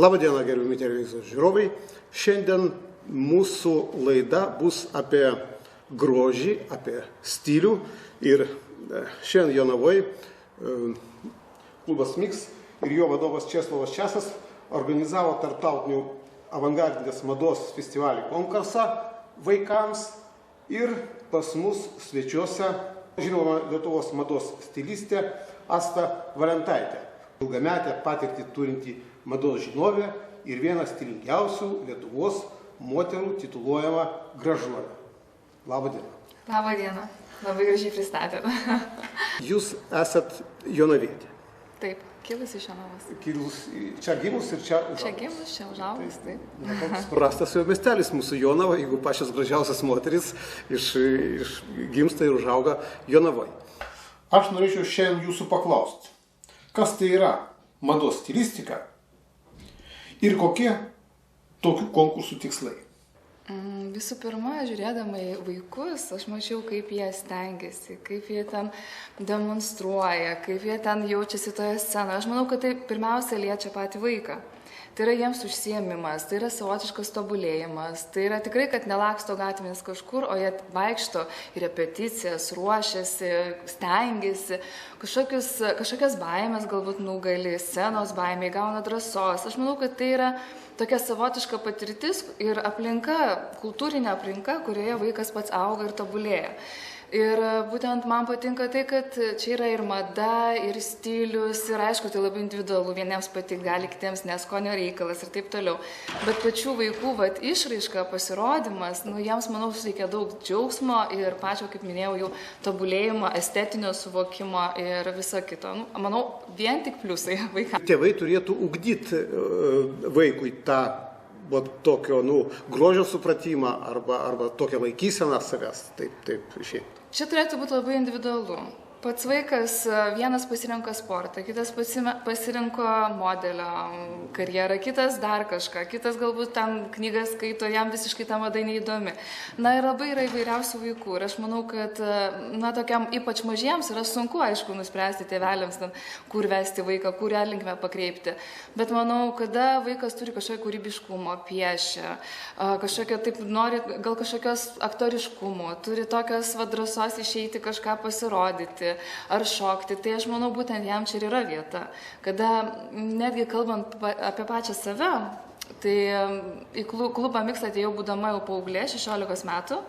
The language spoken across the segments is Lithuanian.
Labadiena, gerbiami televizijos žiūrovai. Šiandien mūsų laida bus apie grožį, apie stilių. Ir šiandien Jonavoje klubas Mix ir jo vadovas Česlovas Česas organizavo tarptautinių avangardinės mados festivalį konkursą vaikams. Ir pas mus svečiuose žinoma Lietuvos mados stilistė Asta Valentaitė. Ilgametę patirtį turinti mados žinovė ir vienas stilingiausių Lietuvos moterų tituluojama gražuolė. Labą dieną. Labą dieną. Labai gražiai pristatėte. Jūs esat jonavietė. Taip, kilus iš Jonavos. Čia gimus ir čia užaugus. Čia gimus, čia užaugus, taip. Toks prastas jau miestelis mūsų Jonava, jeigu pačios gražiausias moteris gimsta ir užauga Jonavoje. Aš norėčiau šiandien jūsų paklausti, kas tai yra mados stilistika ir kokie tokių konkursų tikslai? Visų pirma, žiūrėdama į vaikus, aš mačiau, kaip jie stengiasi, kaip jie ten demonstruoja, kaip jie ten jaučiasi toje scenoje. Aš manau, kad tai pirmiausia liečia patį vaiką. Tai yra jiems užsiėmimas, tai yra savotiškas tobulėjimas, tai yra tikrai, kad nelaksto gatvėmis kažkur, o jie vaikšto į repeticijas, ruošiasi, stengiasi, kažkokias baimės galbūt nugali, scenos baimė, gauna drąsos. Aš manau, kad tai yra tokia savotiška patirtis ir aplinka, kultūrinė aplinka, kurioje vaikas pats auga ir tobulėja. Ir būtent man patinka tai, kad čia yra ir mada, ir stilius, ir aišku, tai labai individualu, vieniems patik gali, kitiems neskonio reikalas ir taip toliau. Bet pačių vaikų išraiška, pasirodymas, jiems, manau, suteikia daug džiaugsmo ir pačio, kaip minėjau, jau tobulėjimo, estetinio suvokimo ir viso kito. Manau, vien tik pliusai vaikams. Tėvai turėtų ugdyti vaikui tą tokio grožio supratimą arba tokią laikyseną savęs. Taip, šiaip. Čia turėtų būti labai individualu. Pats vaikas vienas pasirinko sportą, kitas pasirinko modelio karjerą, kitas dar kažką, kitas galbūt ten knygas skaito, jam visiškai ta mada neįdomi. Ir labai yra įvairiausių vaikų ir aš manau, kad tokiam ypač mažiems yra sunku, aišku, nuspręsti tėveliams, kur vesti vaiką, kurią linkmę pakreipti. Bet manau, kada vaikas turi kažkokio kūrybiškumo, piešia, kažkokio taip nori, gal kažkokios aktoriškumo, turi tokios drąsos išeiti kažką pasirodyti ar šokti, tai aš manau, būtent jam čia ir yra vieta. Kada netgi kalbant apie pačią save, tai į klubą Mix atėjau būdama jau paauglė, 16 metų,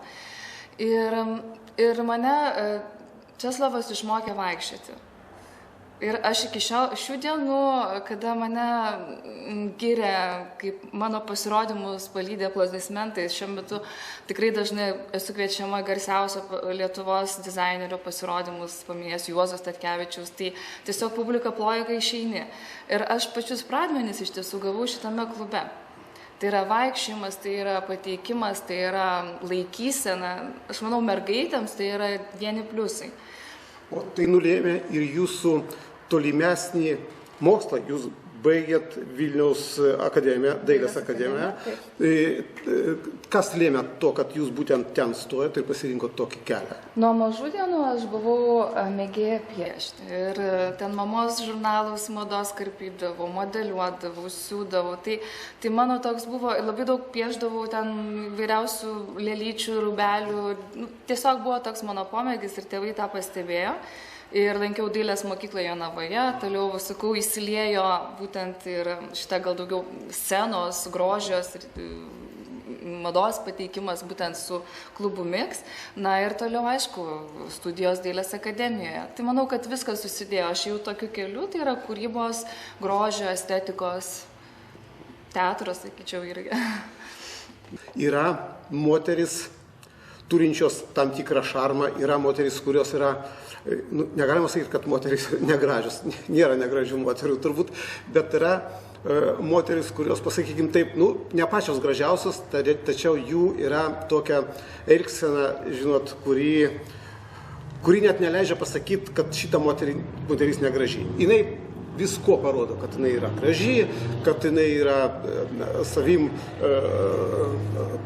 ir mane Česlovas išmokė vaikščioti. Ir aš iki šių dienų, kada mane giria, kaip mano pasirodymus palydė aplodismentais, šiuo metu tikrai dažnai esu kviečiama garsiausio Lietuvos dizainerio pasirodymus, paminėsiu Juozo Statkevičiaus, tai tiesiog publika ploja, kai išeini. Ir aš pačius pradmenis iš tiesų gavau šitame klube. Tai yra vaikščiojimas, tai yra pateikimas, tai yra laikysena. Aš manau, mergaitėms tai yra vieni pliusai. O tai nulėmė ir jūsų tolimesnį mokslą. Jūs baigėt Vilniaus akademiją, Dailės akademiją. Kas lėmė to, kad jūs būtent ten stojate ir pasirinkot tokį kelią? Nuo mažų dienų aš buvau mėgėja piešti. Ir ten mamos žurnalus mados karpydavau, modeliuodavau, siūdavau. Tai mano toks buvo, labai daug piešdavau ten vairiausių lėlyčių, rūbelių. Tiesiog buvo toks mano pomėgis ir tėvai tą pastebėjo. Ir lankiau dailės mokyklą Jonavoje, toliau, sakau, įsiliejo būtent ir šitą gal daugiau scenos, grožios ir mados pateikimas būtent su klubu Mix. Ir toliau, aišku, studijos dailės akademijoje. Tai manau, kad viskas susidėjo. Aš jau tokiu keliu, tai yra kūrybos, grožio, estetikos, teatro, sakyčiau, irgi. Yra moteris turinčios tam tikrą šarmą, yra moteris, kurios yra, negalima sakyti, kad moteris negražios, nėra negražių moterų turbūt, bet yra moteris, kurios, pasakykim taip, ne pačios gražiausios, tačiau jų yra tokia elgsena, žinot, kuri net neleidžia pasakyti, kad šita moteris negraži. Jinai visko parodo, kad jinai yra graži, kad jinai yra savim,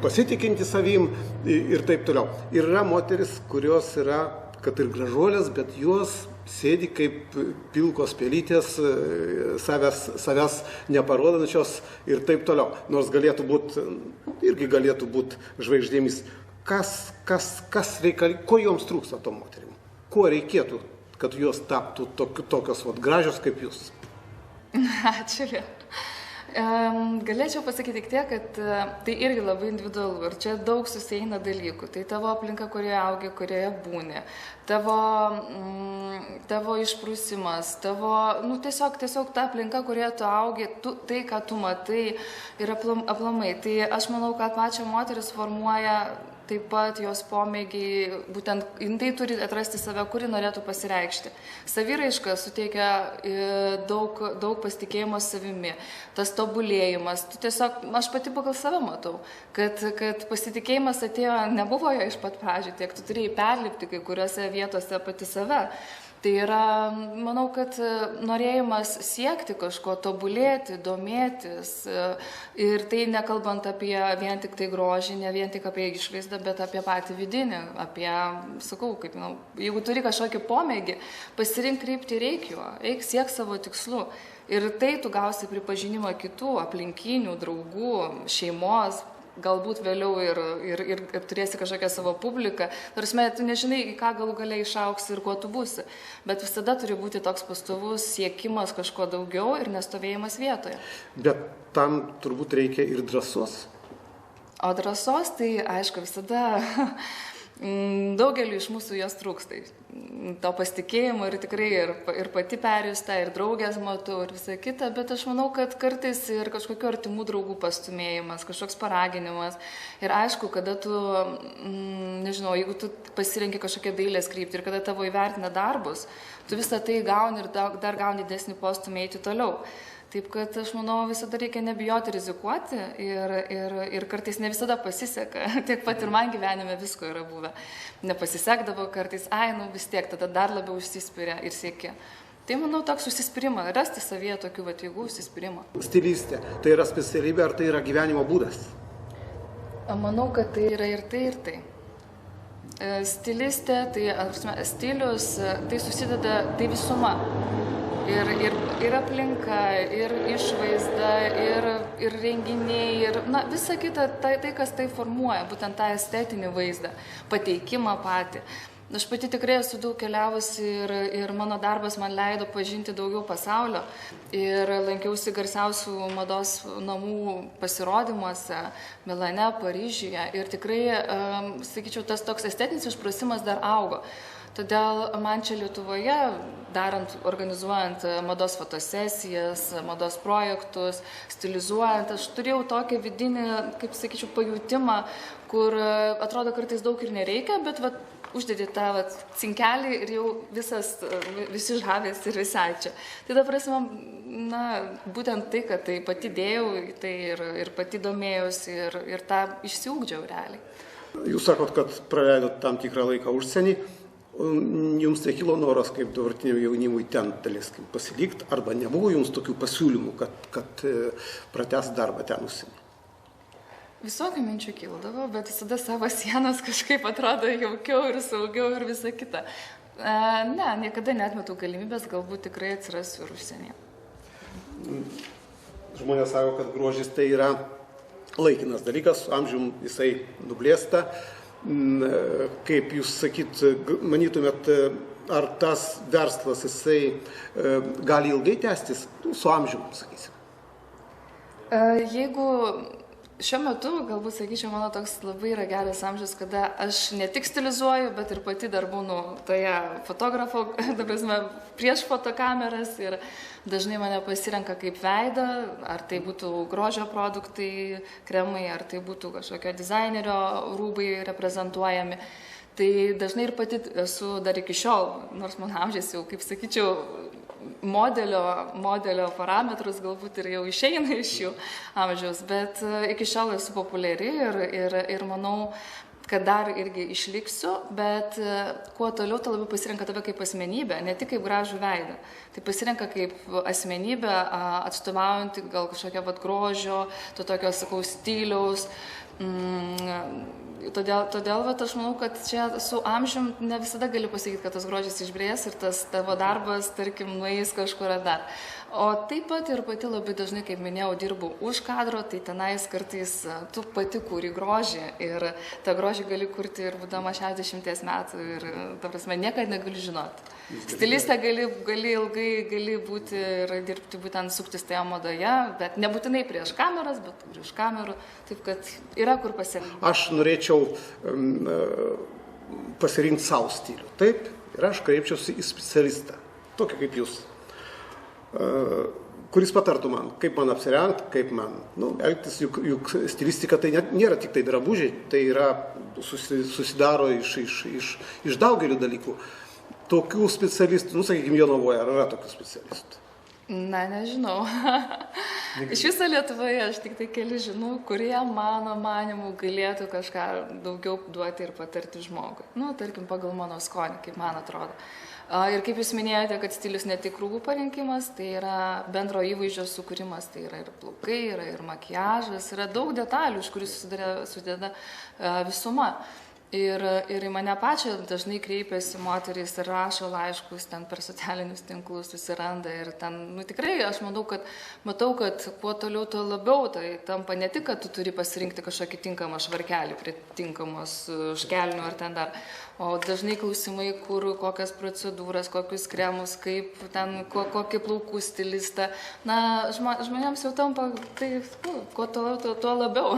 pasitikinti savim ir taip toliau. Ir yra moteris, kurios yra, kad ir gražuolės, bet jos sėdi kaip pilkos pelytės, savęs neparodančios ir taip toliau. Nors galėtų būti žvaigždėmis. Kas reikalinga, ko joms trūksta to moterim? Ko reikėtų, kad jos taptų tokios gražios kaip jūs? Ačiū. Galėčiau pasakyti tik tiek, kad tai irgi labai individualu ir čia daug susieina dalykų. Tai tavo aplinka, kurioje augi, kurioje būni, tavo išprusimas, tiesiog ta aplinka, kurioje tu augi, tai, ką tu matai ir aplamai. Tai aš manau, kad pačią moteris formuoja taip pat jos pomėgiai, būtent jinai turi atrasti save, kuri norėtų pasireikšti. Saviraiška suteikia daug pasitikėjimo savimi, tas tobulėjimas. Aš pati pagal save matau, kad pasitikėjimas atėjo, nebuvo jo iš pat pradžių, tiek tu turėjai perlipti kai kuriuose vietose pati save. Tai yra, manau, kad norėjimas siekti kažko, tobulėti, domėtis ir tai nekalbant apie vien tik tai grožį, ne vien tik apie išvaizdą, bet apie patį vidinį, jeigu turi kažkokį pomėgį, pasirink kryptį reikiu, eik siek savo tikslu. Ir tai tu gausi pripažinimą kitų, aplinkinių, draugų, šeimos, galbūt vėliau ir turėsi kažkokią savo publiką. Tarsi, tu nežinai, į ką galų gale išauksi ir kuo tu būsi. Bet visada turi būti toks pastovus siekimas kažko daugiau ir nestovėjimas vietoje. Bet tam turbūt reikia ir drąsos. O drąsos, tai aišku, visada daugeliu iš mūsų jos trūksta. To pasitikėjimo ir tikrai ir pati perjusta, ir draugės matau, ir visa kita, bet aš manau, kad kartais ir kažkokių artimų draugų pastumėjimas, kažkoks paraginimas. Ir aišku, kada tu, jeigu tu pasirenki kažkokią dailės kryptį ir kada tavo įvertina darbus, tu visą tai gauni ir dar gauni didesnį postumį eiti toliau. Taip kad aš manau, visada reikia nebijoti rizikuoti ir kartais ne visada pasiseka. Tiek pat ir man gyvenime visko yra buvę. Nepasisekdavo kartais, vis tiek, tada dar labiau užsispyrė ir sieki. Tai manau, toks užsispyrimą, rasti savyje tokių jėgų užsispyrimą. Stilistė, tai yra specialybė ar tai yra gyvenimo būdas? Manau, kad tai yra ir tai, ir tai. Stilistė, tai stilius, tai susideda, tai visuma. Ir aplinka, ir išvaizda, ir renginiai, ir visa kita, tai kas tai formuoja, būtent tą estetinį vaizdą, pateikimą patį. Aš pati tikrai esu daug keliavusi ir mano darbas man leido pažinti daugiau pasaulio ir lankiausi garsiausių mados namų pasirodymuose Milane, Paryžiuje ir tikrai, sakyčiau, tas toks estetinis išprusimas dar augo. Todėl man čia Lietuvoje, organizuojant mados fotosesijas, mados projektus, stilizuojant, aš turėjau tokį vidinį, kaip sakyčiau, pajutimą, kur atrodo kartais daug ir nereikia, bet uždedi tą cinkelį ir jau visi žavės ir visai čia. Tai dabar būtent tai, kad tai pati dėjau, tai ir pati domėjausi ir tą išsiugdžiau realiai. Jūs sakot, kad praleidot tam tikrą laiką užsienį. Jums nekilo noras, kaip dabartiniam jaunimui ten daleiskim pasilikti, arba nebuvo jums tokių pasiūlymų, kad pratęs darbą ten užsienį? Visokių minčių kildavo, bet visada savo sienas kažkaip atrodo jaukiau ir saugiau ir visa kita. Ne, niekada neatmetu galimybės, galbūt tikrai atsirasiu ir užsienyje. Žmonės sako, kad grožis tai yra laikinas dalykas, su amžium jisai nublėsta. Kaip jūs manytumėt, ar tas verslas jisai gali ilgai tęstis, su amžium, sakysim? Jeigu šiuo metu, galbūt sakyčiau, mano toks labai yra geras amžius, kada aš ne tik stilizuoju, bet ir pati dar būnu toje fotografo, prieš fotokameras ir dažnai mane pasirenka kaip veidą, ar tai būtų grožio produktai, kremai, ar tai būtų kažkokio dizainerio rūbai reprezentuojami. Tai dažnai ir pati esu dar iki šiol, nors mano amžius jau, kaip sakyčiau, modelio parametrus galbūt ir jau išeina iš jų amžiaus, bet iki šiol esu populiari ir manau, kad dar irgi išliksiu, bet kuo toliau, to labiau pasirenka tave kaip asmenybę, ne tik kaip gražų veidą. Tai pasirenka kaip asmenybę, atstovaujantį gal kažkokią grožio, to tokio, stiliaus, todėl vat, aš manau, kad čia su amžium ne visada gali pasakyti, kad tas grožis išbrės ir tas tavo darbas, tarkim, nueis kažkur dar. O taip pat ir pati labai dažnai, kaip minėjau, dirbu už kadro, tai tenais kartais tu pati kūri grožį ir tą grožį gali kurti ir būdama 60 metų ir, ta prasme, niekada negali žinoti. Stilistė gali ilgai gali būti ir dirbti būtent suktis toje madoje, bet nebūtinai prieš kameras, bet ir už kamerų, taip kad yra kur pasirinkti. Aš norėčiau pasirinkti savo stilių, taip, ir aš kreipčiausi į specialistą, tokį kaip jūs, kuris patartų man, kaip man apsirengti, kaip man elgtis, juk stilistika tai nėra tik tai drabužiai, tai yra susidaro iš daugelių dalykų. Tokių specialistų, sakykime, Jonavoje, ar yra tokių specialistų? Na, nežinau. Iš viso Lietuvoje aš tik tai keli žinau, kurie mano manimų galėtų kažką daugiau duoti ir patarti žmogui. Tarkim, pagal mano skonį, kaip man atrodo. Ir kaip jūs minėjote, kad stilius ne tik rūbų parinkimas, tai yra bendro įvaizdžio sukūrimas, tai yra ir plaukai, yra ir makiažas, yra daug detalių, iš kurių susideda visuma. Ir į mane pačią dažnai kreipiasi moterys ir rašo laiškus ten per socialinius tinklus, susiranda ir ten, tikrai aš matau, kad kuo toliau, tuo labiau tai tampa ne tik, kad tu turi pasirinkti kažkokį tinkamą švarkelį prie tinkamos škelnių ar ten dar, o dažnai klausimai, kokias procedūras, kokius kremus, kaip ten, kokį plaukų stilistą. Na, žmonėms jau tampa, tai kuo toliau, tuo labiau.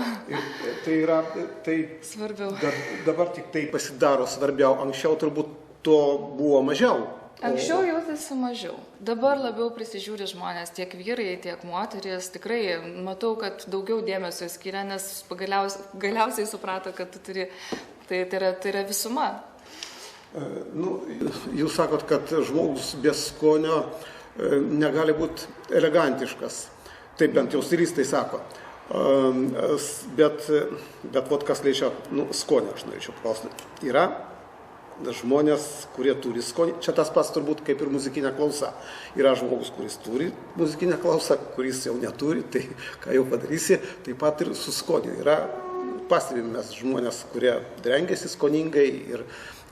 Tai svarbiau. Dabar tik tai pasidaro svarbiau, anksčiau turbūt to buvo mažiau. Anksčiau jautėsi mažiau. Dabar labiau prisižiūri žmonės, tiek vyrai, tiek moterys. Tikrai matau, kad daugiau dėmesio skiria, nes galiausiai suprato, kad tu turi, tai yra visuma. Jūs sakot, kad žmogus be skonio negali būti elegantiškas. Taip bent jau stilistai sako. Bet vot kas liečia skonį, aš norėčiau paklausti. Yra žmonės, kurie turi skonį. Čia tas pats turbūt kaip ir muzikinė klausa. Yra žmogus, kuris turi muzikinę klausą, kuris jau neturi, tai ką jau padarysi, taip pat ir su skoniu. Yra pastebime žmonės, kurie rengiasi skoningai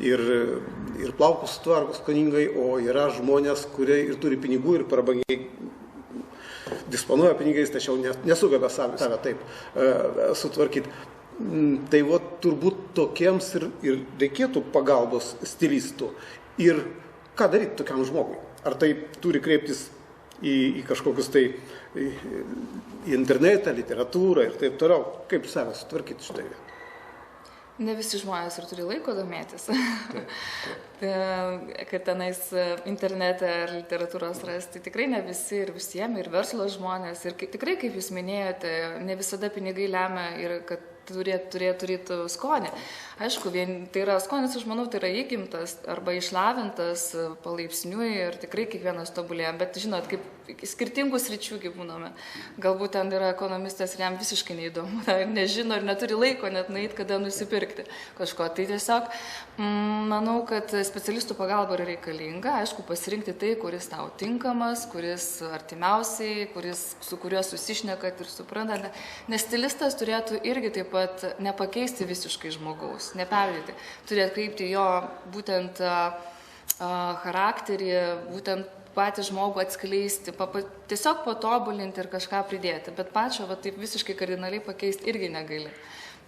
ir plaukus sutvarko skoningai, o yra žmonės, kurie ir turi pinigų ir prabangiai disponuoja pinigais, tačiau nesugeba save taip sutvarkyti. Tai turbūt tokiems ir reikėtų pagalbos stilistų. Ir ką daryti tokiam žmogui? Ar tai turi kreiptis į kažkokius tai į internetą, literatūrą ir taip toliau? Kaip save sutvarkyti šitą vietą? Ne visi žmonės ir turi laiko domėtis. Kad tenais internete ar literatūros rasti, tikrai ne visi ir visiems, ir verslo žmonės. Ir tikrai, kaip jūs minėjote, ne visada pinigai lemia ir kad turėtų skonį. Aišku, tai yra skonis, aš manau, tai yra įgimtas arba išlavintas palaipsniui ir tikrai kiekvienas tobulėja. Bet žinot, kaip skirtingų sričių gyvūname. Galbūt ten yra ekonomistas ir jam visiškai neįdomu, nežino ir neturi laiko net nueiti, kada nusipirkti kažko. Tai tiesiog manau, kad specialistų pagalba yra reikalinga. Aišku, pasirinkti tai, kuris tau tinkamas, kuris artimiausiai, su kuriuo susišnekat ir suprantate. Nes stilistas turėtų irgi taip pat nepakeisti visiškai žmogaus, neperdėti. Turi atkreipti jo būtent charakterį, būtent patį žmogų atskleisti, tiesiog patobulinti ir kažką pridėti. Bet pačio taip visiškai kardinaliai pakeisti irgi negali.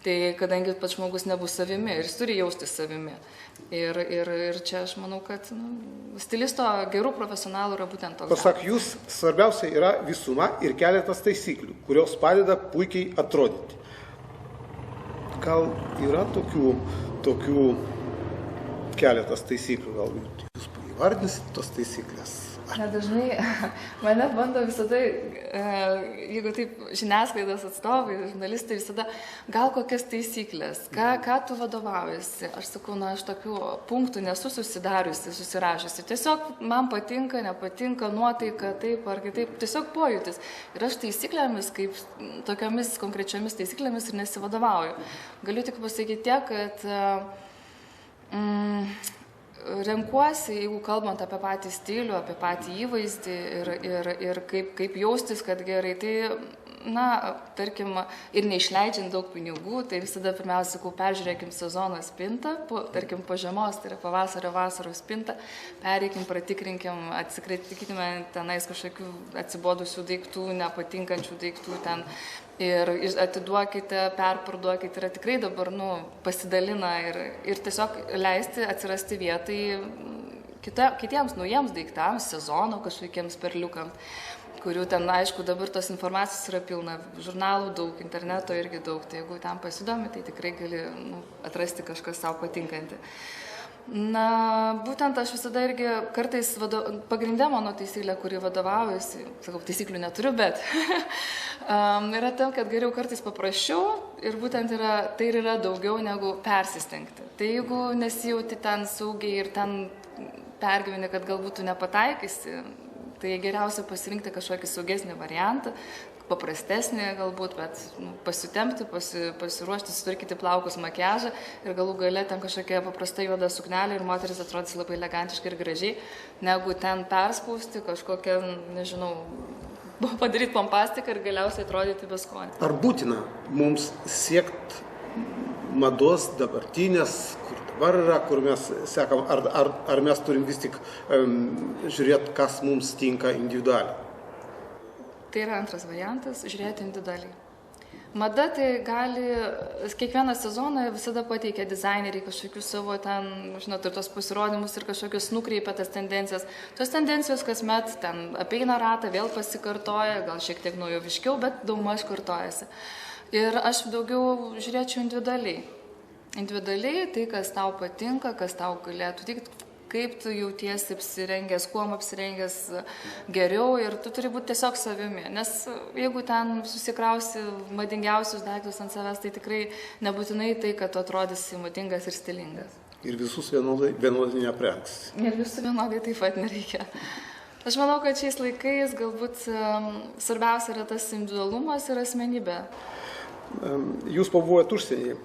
Tai kadangi pats žmogus nebus savimi ir jis turi jausti savimi. Ir čia aš manau, kad stilisto gerų profesionalų yra būtent toks. Pasak jūs, svarbiausia yra visuma ir keletas taisyklių, kurios padeda puikiai atrodyti. Gal yra tokių keletas taisyklių, gal jūs įvardinsite tos taisyklės? Dažnai mane bando visada, jeigu taip žiniasklaidos atstovai, žurnalistai visada, gal kokias taisyklės, ką tu vadovaujasi. Aš sakau, aš tokių punktų nesu susirašiusi. Tiesiog man patinka, nepatinka, nuotaika, taip ar kitaip, tiesiog pojūtis. Ir aš taisyklėmis, kaip tokiamis konkrečiomis taisyklėmis ir nesivadovauju. Galiu tik pasakyti tiek, kad renkuosi, jeigu kalbant apie patį stilių, apie patį įvaizdį ir kaip jaustis, kad gerai, tai na, tarkim, ir neišleidžiant daug pinigų, tai visada pirmiausia, sakau, peržiūrėkim sezono spintą, tarkim, po žiemos, tai yra pavasario, vasaros spintą, pereikim, pratikrinkim, atsikratykime tenais kažkokių atsibodusių daiktų, nepatinkančių daiktų ten ir atiduokite, perparduokite, yra tikrai dabar, pasidalina ir tiesiog leisti atsirasti vietai kitiems naujiems daiktams, sezono kažkokiems perliukams, kurių ten, aišku, dabar tos informacijos yra pilna, žurnalų daug, interneto irgi daug, tai jeigu ten pasidomi, tai tikrai gali atrasti kažkas savo patinkantį. Na, būtent aš visada irgi kartais pagrindė mano taisyklė, kuri vadovaujasi, sakau, taisyklių neturiu, bet yra tam, kad geriau kartais paprasčiau ir būtent tai yra daugiau negu persistengti. Tai jeigu nesijauti ten saugiai ir ten pergyveni, kad galbūt tu nepataikysi, tai geriausia pasirinkti kažkokį saugesnį variantą, paprastesnį galbūt, bet pasitempti, pasiruošti, sutvarkyti plaukus, makiažą ir galų gale ten kažkokia paprasta juoda suknelė ir moteris atrodys labai elegantiškai ir gražiai, negu ten perspausti kažkokią, nežinau, padaryti pompastiką ir galiausiai atrodyti be skonio. Ar būtina mums siekti mados dabartinės, kur dabar yra, kur mes sekam, ar mes turim vis tik žiūrėti, kas mums tinka individualiai? Tai yra antras variantas, žiūrėti individualiai. Mada tai gali, kiekvieną sezoną visada pateikia dizaineriai kažkokius savo ten, žinot, ir tos pasirodymus ir kažkokius nukreipia tas tendencijas. Tos tendencijos kasmet ten apeina ratą, vėl pasikartoja, gal šiek tiek naujoviškiau, bet daugmaž kartojasi. Ir aš daugiau žiūrėčiau individualiai. Individualiai tai, kas tau patinka, kas tau galėtų tikti, kaip tu jautiesi apsirengęs, kuom apsirengęs geriau ir tu turi būti tiesiog savimi. Nes jeigu ten susikrausi madingiausius daiktus ant savęs, tai tikrai nebūtinai tai, kad tu atrodysi madingas ir stilingas. Ir visus vienodai neaprengs. Ir visų vienodai taip pat nereikia. Aš manau, kad šiais laikais galbūt svarbiausia yra tas individualumas ir asmenybė. Jūs pabuvojat užsienyje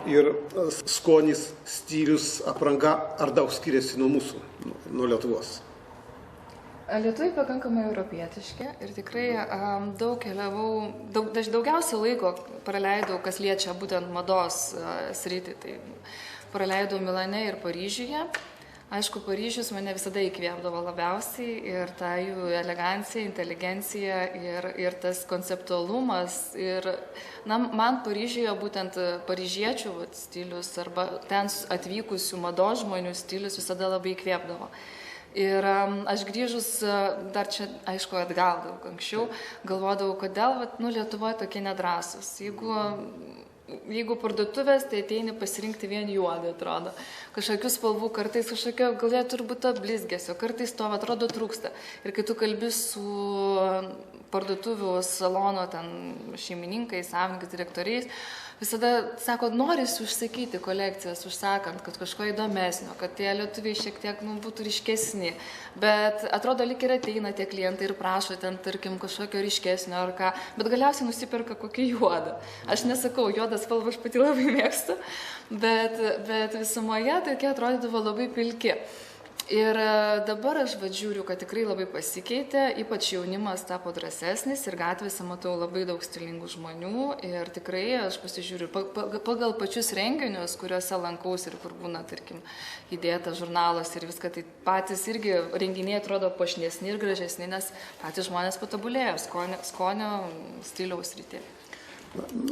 ir skonis, stilius, apranga ar daug skiriasi nuo mūsų, nuo Lietuvos? Lietuviai pakankamai europietiški ir tikrai daug keliavau, daugiausia laiko praleidau, kas liečia būtent mados sritį. Tai praleidau Milane ir Paryžiuje. Aišku, Paryžius mane visada įkvėpdavo labiausiai ir ta jų elegancija, inteligencija ir tas konceptualumas. Ir man Paryžiuje būtent paryžiečių stilius arba ten atvykusių mados žmonių stilius visada labai įkvėpdavo. Ir aš grįžus dar čia, aišku, atgal daug anksčiau, galvodavau, kodėl Lietuvoje tokie nedrąsūs. Jeigu parduotuvės, tai ateini pasirinkti vien juodą, atrodo. Kažkokių spalvų, kartais kažkokio galėtų ir būti blizgesio, kartais to atrodo trūksta. Ir kai tu kalbi su parduotuvių salono šeimininkais, savininkais, direktoriais, visada sako, norisi užsakyti kolekcijas, užsakant, kad kažko įdomesnio, kad tie lietuviai šiek tiek būtų ryškesni. Bet atrodo, lyg ir ateina tie klientai ir prašo ten, tarkim, kažkokio ryškesnio ar ką, bet galiausiai nusiperka kokį juodą. Aš nesakau, juodą spalvą aš pati labai mėgstu, bet visumoje tokie atrodydavo labai pilki. Ir dabar aš žiūriu, kad tikrai labai pasikeitė, ypač jaunimas tapo drąsesnis ir gatvėse matau labai daug stilingų žmonių ir tikrai aš pasižiūriu pagal pačius renginius, kuriuose lankaus ir kur būna, tarkim, įdėta žurnalas ir viską, tai patys irgi renginiai atrodo puošnesni ir gražesni, nes patys žmonės patobulėjo skonio stiliaus srityje.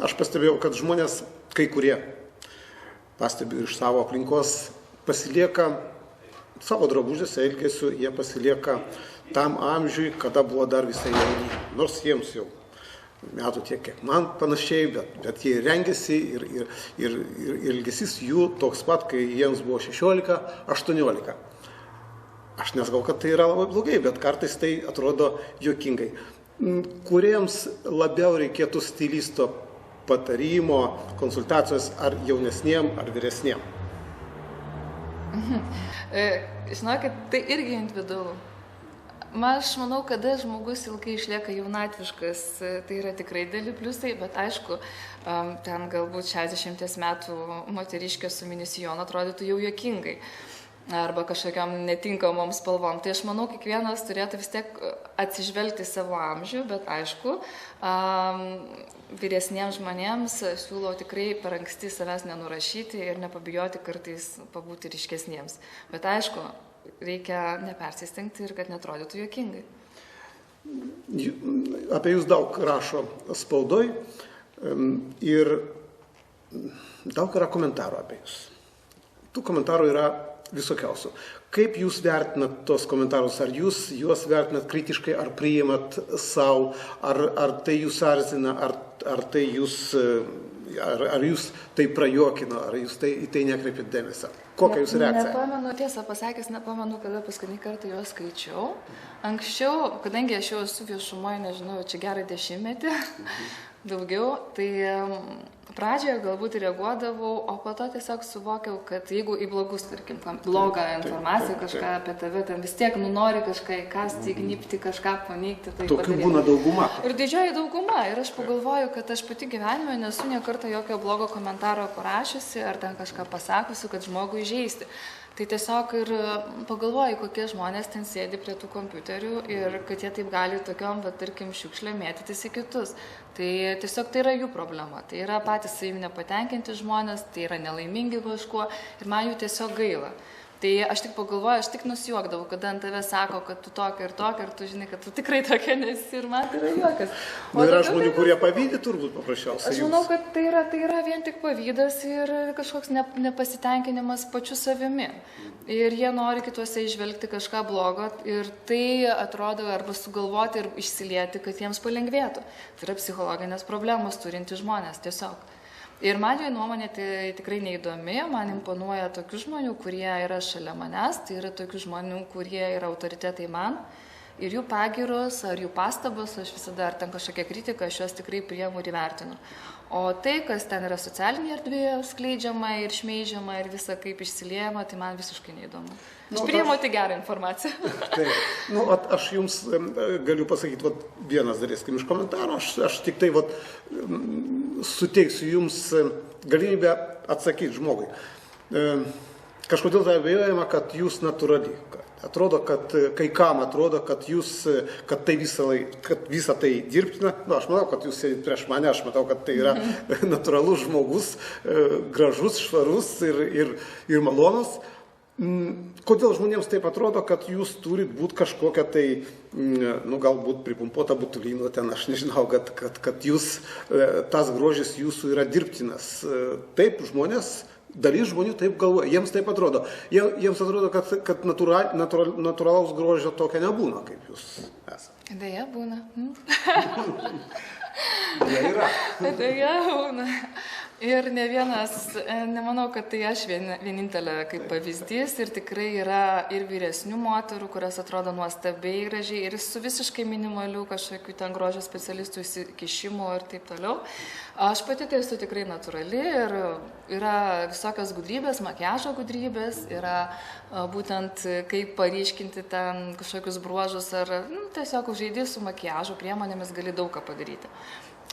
Aš pastebėjau, kad žmonės, kai kurie, pastebiu iš savo aplinkos, pasilieka savo drabužiuose elgesiu, jie pasilieka tam amžiui, kada buvo dar visai jauni. Nors jiems jau metų tiek, kiek man panašiai, bet jie rengiasi ir elgesys jų toks pat, kai jiems buvo 16-18. Aš nesakau, kad tai yra labai blogai, bet kartais tai atrodo juokingai. Kuriems labiau reikėtų stilisto patarimo, konsultacijos, ar jaunesniem, ar vyresniem? Žinokit, tai irgi individualu. Aš manau, kada žmogus ilgai išlieka jaunatviškas, tai yra tikrai dideli pliusai, bet aišku, ten galbūt 60 metų moteriškė su minisijonu atrodytų jau juokingai. arba kažkokiam netinkamom spalvom. Tai aš manau, kiekvienas turėtų vis tiek atsižvelgti savo amžių, bet aišku, vyresniems žmonėms siūlau tikrai per anksti savęs nenurašyti ir nepabijoti kartais pabūti ryškesniems. Bet aišku, reikia nepersistengti ir kad netrodytų juokingai. Apie jūs daug rašo spaudoj ir daug yra komentarų apie jūs. Tų komentarų yra visokiausių. Kaip jūs vertinat tos komentarus? Ar jūs juos vertinat kritiškai, ar priimat savo, ar tai jūs arzina, ar tai jūs, ar jūs tai prajuokino, ar jūs į tai nekreipėt dėmesio? Kokia jūsų reakcija? Nepamenu, tiesą pasakęs, nepamenu, kada paskutinį kartą juos skaičiau. Anksčiau, kadangi aš jau esu viešumoje, nežinau, čia gerą 10 metį, daugiau, tai pradžioje galbūt reaguodavau, o po to tiesiog suvokiau, kad jeigu į blogus, tarkim, blogą informaciją, kažką apie tave, ten vis tiek nori kažką įkasti, įgnipti, kažką paneigti. Tai tokių būna dauguma. Ir didžioji dauguma. Ir aš pagalvoju, kad aš pati gyvenime nesu niekartą jokio blogo komentaro parašiusi ar ten kažką pasakusi, kad žmogų įžeisti. Tai tiesiog ir pagalvoju, kokie žmonės ten sėdi prie tų kompiuterių ir kad jie taip gali tokiom, bet tarkim, šiukšlė mėtytis į kitus. Tai tiesiog tai yra jų problema. Tai yra patys savimi nepatenkinti žmonės, tai yra nelaimingi kažkuo ir man jų tiesiog gaila. Tai aš tik pagalvoju, aš tik nusijuokdavau, kada ant tave sako, kad tu tokia ir tu žinai, kad tu tikrai tokia nesi ir man tai yra juokas. O yra žmonių, kurie pavydi turbūt paprasčiausiai. Aš manau, kad tai yra vien tik pavydas ir kažkoks nepasitenkinimas pačiu savimi. Ir jie nori kituose išvelgti kažką blogo ir tai atrodo arba sugalvoti ir išsilieti, kad jiems palengvėtų. Tai yra psichologinės problemos turinti žmonės tiesiog. Ir man jų nuomonė tai tikrai neįdomi, man imponuoja tokių žmonių, kurie yra šalia manęs, tai yra tokių žmonių, kurie yra autoritetai man ir jų pagyros ar jų pastabos, aš visada ar ten kažkokia kritika, aš juos tikrai priimu ir įvertinu. O tai, kas ten yra socialinėje erdvėje skleidžiama ir šmeižiama ir visa kaip išsiliejama, tai man visiškai neįdomu. Aš priimu tik gerą informaciją. Taip. Aš jums galiu pasakyti vienas dalis, iš komentaro, aš tik tai suteiksiu jums galimybę atsakyti žmogui. Kažkodėl tai abejojama, kad jūs natūrali. Atrodo, kad kai kam atrodo, kad tai visą tai dirbtina. Aš manau, kad jūs sėdite prieš mane, aš matau, kad tai yra natūralus žmogus, gražus, švarus ir malonus. Kodėl žmonėms taip atrodo, kad jūs turit būti kažkokia tai, galbūt pripumpuota butulino ten, aš nežinau, kad jūs, tas grožis jūsų yra dirbtinas. Taip žmonės, dalis žmonių taip galvoja, jiems taip atrodo. Jiems atrodo, kad natūralaus grožio tokio nebūna, kaip jūs esate. Deja, būna. Yra. Deja, būna. Ir ne vienas, nemanau, kad tai aš vienintelė kaip pavyzdys ir tikrai yra ir vyresnių moterų, kurios atrodo nuostabiai gražiai ir su visiškai minimaliu kažkokiu ten grožio specialistų įsikišimu ir taip toliau. Aš pati tai esu tikrai natūrali ir yra visokios gudrybės, makiažo gudrybės, yra būtent kaip paryškinti ten kažkokius bruožus ar tiesiog užeidi su makiažo priemonėmis gali daug ką padaryti.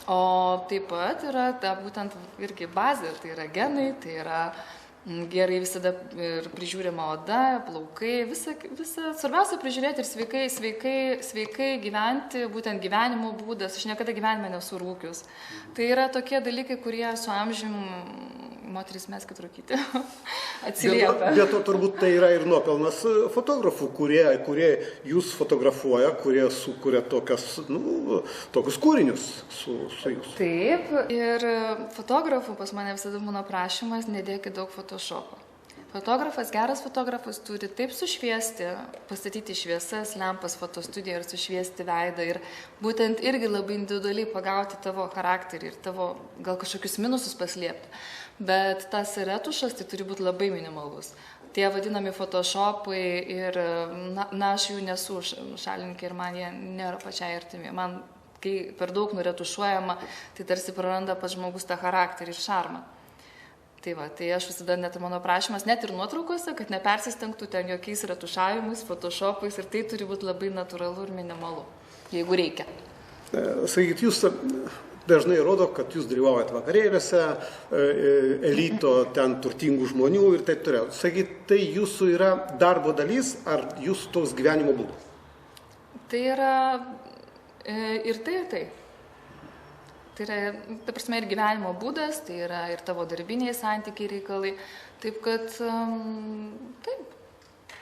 O taip pat yra ta būtent irgi bazė, tai yra genai, tai yra gerai visada ir prižiūrima oda, plaukai, visa, svarbiausia prižiūrėti ir sveikai gyventi, būtent gyvenimo būdas, aš niekada gyvenime nesu rūkius. Tai yra tokie dalykai, kurie su amžiumi moteris mes kaip rūkyti atsiliepia. Bet to turbūt tai yra ir nuopelnas fotografų, kurie jūs fotografuoja, kurie sukuria tokius kūrinius su jūs. Taip, ir fotografų pas mane visada būna prašymas, nedėkit daug photoshopo. Geras fotografas turi taip sušviesti, pastatyti šviesas, lempas fotostudiją ir sušviesti veidą ir būtent irgi labai individualiai pagauti tavo charakterį ir tavo gal kažkokius minusus paslėpti. Bet tas retušas tai turi būti labai minimalus. Tie vadinami photoshopai ir, aš jų nesu šalininkė ir man jie nėra pačiai artimi. Man, kai per daug nuretušuojama, tai tarsi praranda pats žmogus tą charakterį ir šarmą. Tai aš visada net mano prašymas, net ir nuotraukose, kad nepersistengtų ten jokiais retušavimais, photoshopais ir tai turi būti labai natūralu ir minimalu, jeigu reikia. Sakykit, jūs dažnai rodo, kad jūs dalyvaujat vakarėliuose, elito, ten turtingų žmonių ir taip toliau. Sakyt, tai jūsų yra darbo dalis ar jūsų toks gyvenimo būdas? Tai yra ir tai, ir tai. Tai yra, ta prasme, ir gyvenimo būdas, tai yra ir tavo darbiniai santykiai reikalai. Taip kad, taip,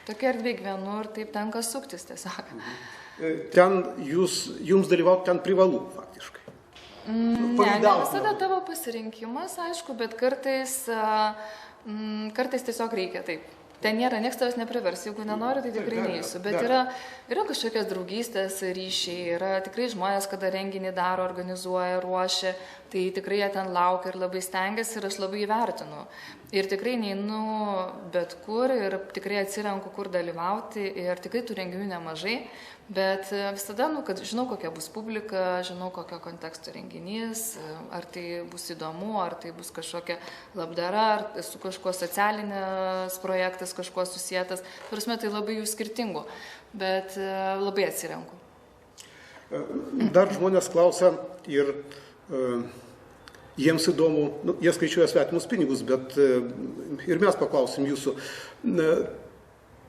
tokia erdvė gyvenu ir taip tenka suktis tiesiog. Ten jums dalyvauti ten privalu, faktiškai. Ne visada tavo pasirinkimas, aišku, bet kartais tiesiog reikia taip. Ten nėra, niekas tavęs neprivers, jeigu nenori, tai tikrai neįsiu. Bet yra kažkokios draugystės ryšiai, yra tikrai žmonės, kada renginį daro, organizuoja, ruošia, tai tikrai jie ten laukia ir labai stengiasi ir aš labai įvertinu. Ir tikrai neinu bet kur ir tikrai atsirenku, kur dalyvauti ir tikrai tų renginių nemažai. Bet visada, kad žinau, kokia bus publika, žinau, kokio konteksto renginys, ar tai bus įdomu, ar tai bus kažkokia labdara, ar su kažkuo socialinis projektas, kažkuo susijęs. Prasme, tai labai jų skirtingų, bet labai atsirenku. Dar žmonės klausia ir jiems įdomu, jie skaičiuoja svetimus pinigus, bet ir mes paklausim jūsų.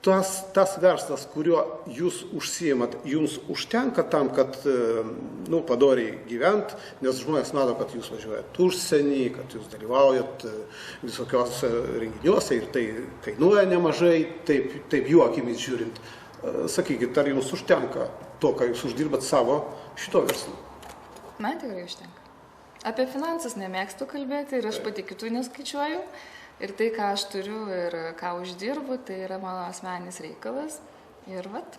Tas verslas, kuriuo jūs užsiimat, jums užtenka tam, kad padoriai gyvent, nes žmonės mato, kad jūs važiuojat užsienį, kad jūs dalyvaujat visokios renginiuose ir tai kainuoja nemažai, taip jų akimis žiūrint. Sakykit, ar jums užtenka to, ką jūs uždirbat savo šito verslo? Man tikrai užtenka. Apie finansus nemėgstu kalbėti ir aš pati kitų neskaičiuoju. Ir tai, ką aš turiu ir ką uždirbu, tai yra mano asmeninis reikalas. Ir vat.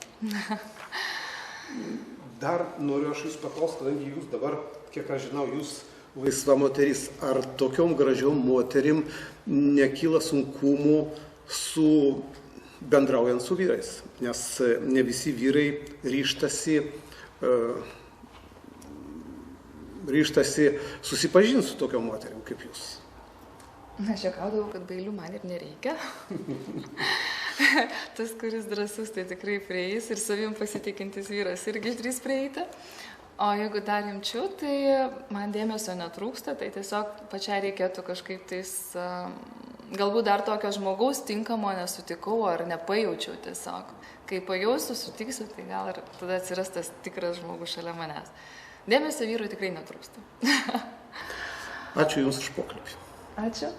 Dar noriu aš jūs paklausti, kadangi jūs dabar, kiek aš žinau, jūs laisva moteris, ar tokiom gražiom moterim nekyla sunkumų bendraujant su vyrais? Nes ne visi vyrai ryžtasi susipažinti su tokiom moterim kaip jūs. Aš juokaudavau, kad bailių man ir nereikia. Tas, kuris drąsus, tai tikrai prieis ir savim pasitikintis vyras irgi išdrįs prieiti. O jeigu dar rimčiau, tai man dėmesio netrūksta, tai tiesiog pačiai reikėtų kažkaip tais, galbūt dar tokio žmogaus tinkamo nesutikau ar nepajaučiau tiesiog. Kai pajausiu, sutiksiu, tai gal ir tada atsiras tas tikras žmogus šalia manęs. Dėmesio vyrui tikrai netrūksta. Ačiū Jums už pokalbį. Ačiū.